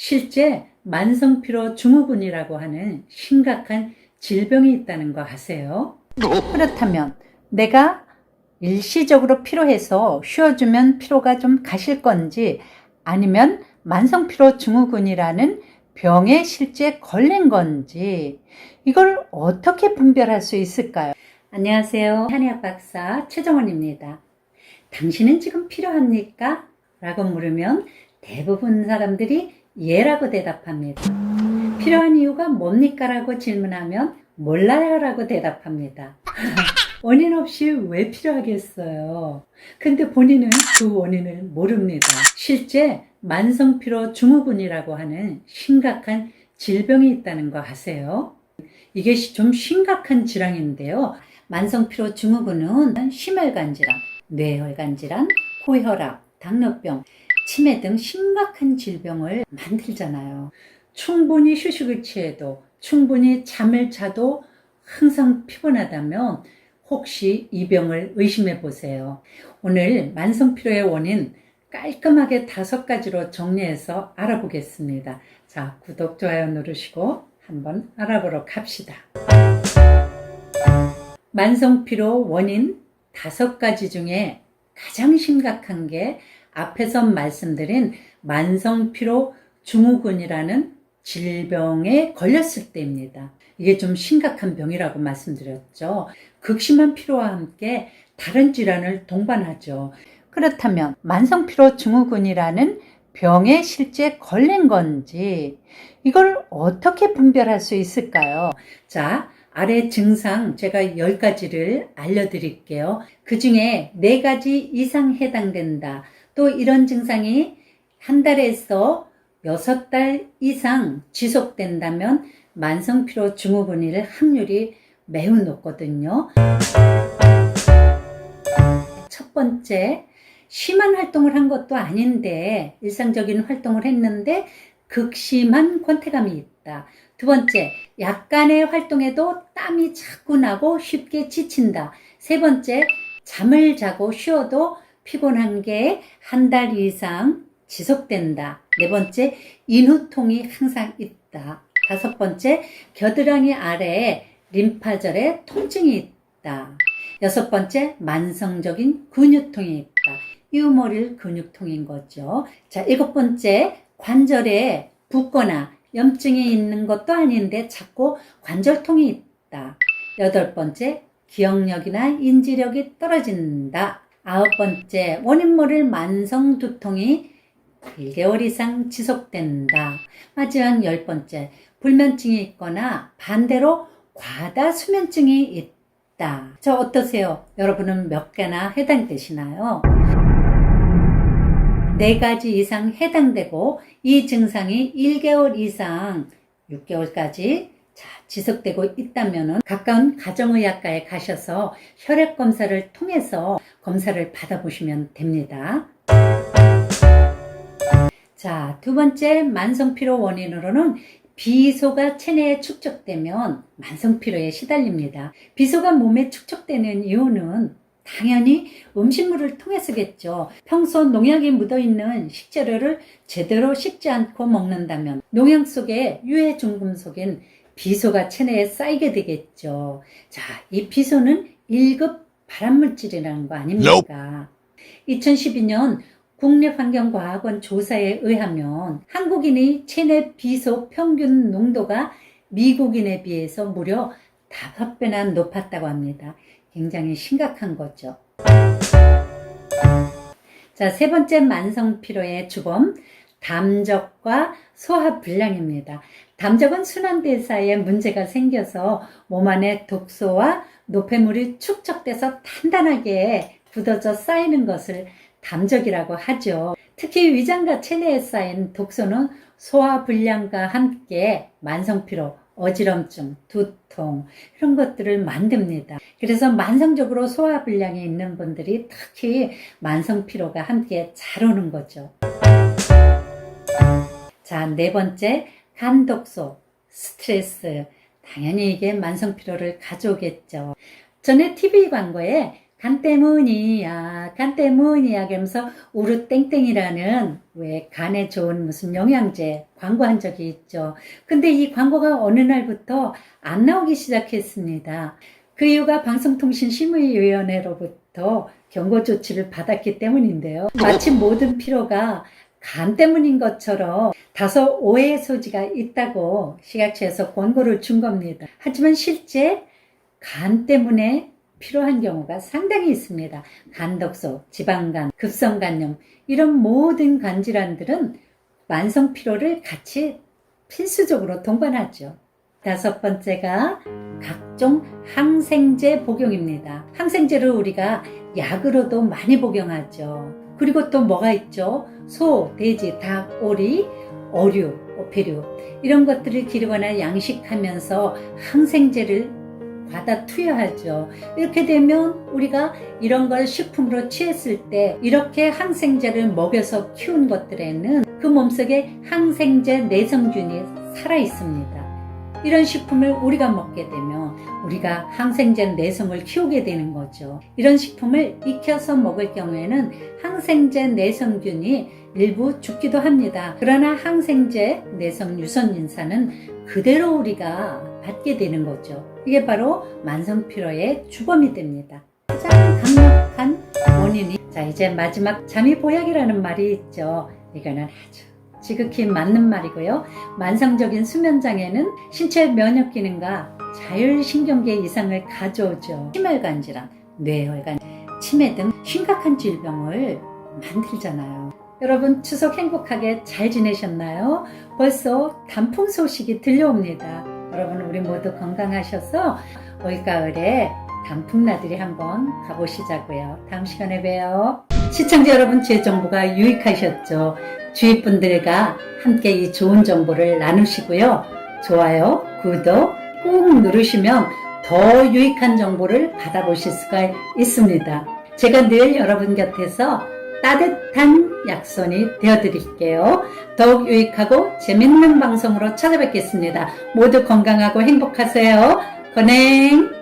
실제 만성피로 증후군이라고 하는 심각한 질병이 있다는 거 아세요? 그렇다면 내가 일시적으로 피로해서 쉬어주면 피로가 좀 가실 건지, 아니면 만성피로 증후군이라는 병에 실제 걸린 건지, 이걸 어떻게 분별할 수 있을까요? 안녕하세요. 한의학 박사 최정원입니다. 당신은 지금 필요합니까? 라고 물으면 대부분 사람들이 예라고 대답합니다. 필요한 이유가 뭡니까? 라고 질문하면 몰라요 라고 대답합니다. 원인 없이 왜 필요하겠어요? 근데 본인은 그 원인을 모릅니다. 실제 만성피로 증후군이라고 하는 심각한 질병이 있다는 거 아세요? 이게 좀 심각한 질환인데요. 만성피로 증후군은 심혈관 질환, 뇌혈관 질환, 고혈압, 당뇨병, 치매 등 심각한 질병을 만들잖아요. 충분히 휴식을 취해도, 충분히 잠을 자도 항상 피곤하다면 혹시 이 병을 의심해 보세요. 오늘 만성피로의 원인 깔끔하게 5가지로 정리해서 알아보겠습니다. 자, 구독, 좋아요 누르시고 한번 알아보러 갑시다. 만성피로 원인 5가지 중에 가장 심각한 게 앞에서 말씀드린 만성피로 증후군이라는 질병에 걸렸을 때입니다. 이게 좀 심각한 병이라고 말씀드렸죠. 극심한 피로와 함께 다른 질환을 동반하죠. 그렇다면 만성피로 증후군이라는 병에 실제 걸린 건지, 이걸 어떻게 분별할 수 있을까요? 자, 아래 증상 제가 10가지를 알려드릴게요. 그 중에 4가지 이상 해당된다. 또 이런 증상이 한 달에서 6달 이상 지속된다면 만성피로 증후군일 확률이 매우 높거든요. 첫 번째, 심한 활동을 한 것도 아닌데 일상적인 활동을 했는데 극심한 권태감이 있다. 두 번째, 약간의 활동에도 땀이 자꾸 나고 쉽게 지친다. 세 번째, 잠을 자고 쉬어도 피곤한 게 한 달 이상 지속된다. 네 번째, 인후통이 항상 있다. 5번째, 겨드랑이 아래에 림파절에 통증이 있다. 6번째, 만성적인 근육통이 있다. 이유모를 근육통인 거죠. 자, 7번째, 관절에 붓거나 염증이 있는 것도 아닌데 자꾸 관절통이 있다. 8번째, 기억력이나 인지력이 떨어진다. 9번째, 원인 모를 만성 두통이 1개월 이상 지속된다. 마지막 10번째, 불면증이 있거나 반대로 과다 수면증이 있다. 저 어떠세요? 여러분은 몇 개나 해당되시나요? 4가지 이상 해당되고 이 증상이 1개월 이상 6개월까지 지속되고 있다면 가까운 가정의학과에 가셔서 혈액 검사를 통해서 검사를 받아보시면 됩니다. 자, 2번째 만성피로 원인으로는 비소가 체내에 축적되면 만성피로에 시달립니다. 비소가 몸에 축적되는 이유는 당연히 음식물을 통해서겠죠. 평소 농약이 묻어있는 식재료를 제대로 씻지 않고 먹는다면 농약 속에 유해 중금속인 비소가 체내에 쌓이게 되겠죠. 자, 이 비소는 1급 발암물질이라는 거 아닙니까? 2012년 국립환경과학원 조사에 의하면 한국인의 체내 비소 평균 농도가 미국인에 비해서 무려 5배나 높았다고 합니다. 굉장히 심각한 거죠. 자, 3번째 만성피로의 주범, 담적과 소화불량입니다. 담적은 순환대사에 문제가 생겨서 몸 안에 독소와 노폐물이 축적돼서 단단하게 굳어져 쌓이는 것을 담적이라고 하죠. 특히 위장과 체내에 쌓인 독소는 소화불량과 함께 만성피로, 어지럼증, 두통 이런 것들을 만듭니다. 그래서 만성적으로 소화불량이 있는 분들이 특히 만성피로가 함께 잘 오는 거죠. 자, 4번째, 간독소, 스트레스. 당연히 이게 만성피로를 가져오겠죠. 전에 TV 광고에 간 때문이야, 간 때문이야, 그러면서 우르땡땡이라는 왜 간에 좋은 무슨 영양제 광고한 적이 있죠. 근데 이 광고가 어느 날부터 안 나오기 시작했습니다. 그 이유가 방송통신심의위원회로부터 경고 조치를 받았기 때문인데요. 마치 모든 피로가 간 때문인 것처럼 다소 오해의 소지가 있다고 식약처에서 권고를 준 겁니다. 하지만 실제 간 때문에 필요한 경우가 상당히 있습니다. 간독소, 지방간, 급성간염 이런 모든 간 질환들은 만성 피로를 같이 필수적으로 동반하죠. 5번째가 각종 항생제 복용입니다. 항생제를 우리가 약으로도 많이 복용하죠. 그리고 또 뭐가 있죠? 소, 돼지, 닭, 오리, 어류, 배류 이런 것들을 기르거나 양식하면서 항생제를 받아 투여하죠. 이렇게 되면 우리가 이런 걸 식품으로 취했을 때 이렇게 항생제를 먹여서 키운 것들에는 그 몸속에 항생제 내성균이 살아 있습니다. 이런 식품을 우리가 먹게 되면 우리가 항생제 내성을 키우게 되는 거죠. 이런 식품을 익혀서 먹을 경우에는 항생제 내성균이 일부 죽기도 합니다. 그러나 항생제 내성 유선인산은 그대로 우리가 받게 되는 거죠. 이게 바로 만성피로의 주범이 됩니다. 가장 강력한 원인이 자 이제 마지막 잠이 보약이라는 말이 있죠. 이거는 아주 지극히 맞는 말이고요. 만성적인 수면장애는 신체 면역 기능과 자율신경계 이상을 가져오죠. 심혈관 질환, 뇌혈관, 치매 등 심각한 질병을 만들잖아요. 여러분 추석 행복하게 잘 지내셨나요? 벌써 단풍 소식이 들려옵니다. 여러분 우리 모두 건강하셔서 올가을에 단풍나들이 한번 가보시자고요. 다음 시간에 봬요. 시청자 여러분 제 정보가 유익하셨죠? 주위 분들과 함께 이 좋은 정보를 나누시고요. 좋아요, 구독 꾹 누르시면 더 유익한 정보를 받아보실 수가 있습니다. 제가 늘 여러분 곁에서 따뜻한 약손이 되어드릴게요. 더욱 유익하고 재밌는 방송으로 찾아뵙겠습니다. 모두 건강하고 행복하세요. 건행!